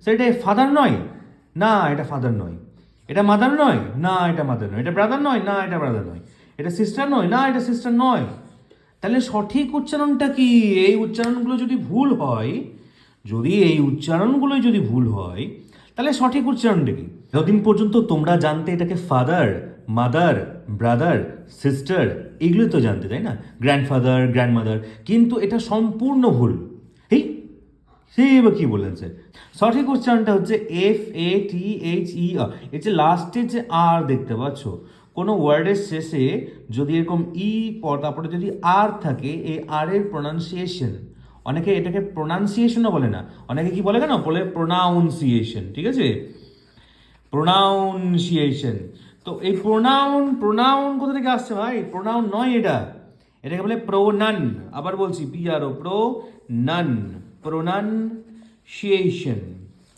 Sir এটা father নয়, না এটা ফাদার নয়। এটা মাদার নয়, না এটা মাদার নয়। এটা ব্রাদার নয়, না এটা ব্রাদার নয়। এটা সিস্টার নয়, না এটা সিস্টার নয়। তাহলে সঠিক উচ্চারণটা কি? এই উচ্চারণগুলো যদি ভুল হয়, যদি ভুল হয়, তাহলে সঠিক উচ্চারণটা কি? যতদিন পর্যন্ত তোমরা জানতে এটাকে ফাদার, মাদার, ব্রাদার, সিস্টার, এগুলো তো জানতে, তাই না? গ্র্যান্ডফাদার, গ্র্যান্ডমাদার, কিন্তু এটা সম্পূর্ণ ভুল। এই সেই এবার কি বললেন স্যার? সঠিক উচ্চারণটা হচ্ছে FATHER। এর যে লাস্টে যে আর দেখতে পাচ্ছ, কোনো ওয়ার্ডের শেষে যদি এরকম তারপরে যদি আর থাকে, এই আর এর প্রোনাউন্সিয়েশন, অনেকে এটাকে প্রোনাউন্সিয়েশনও বলে না, অনেকে কি বলে কেন বলে প্রোনাউন্সিয়েশন, ঠিক আছে? প্রোনাউন্সিয়েশন। তো এই প্রোনাউন কোথা থেকে আসছে ভাই? প্রোনাউন নয় এটা, এটাকে বলে প্রোনান। আবার বলছি, PRO, প্রোনান, প্রোনাউন্সিয়েশন।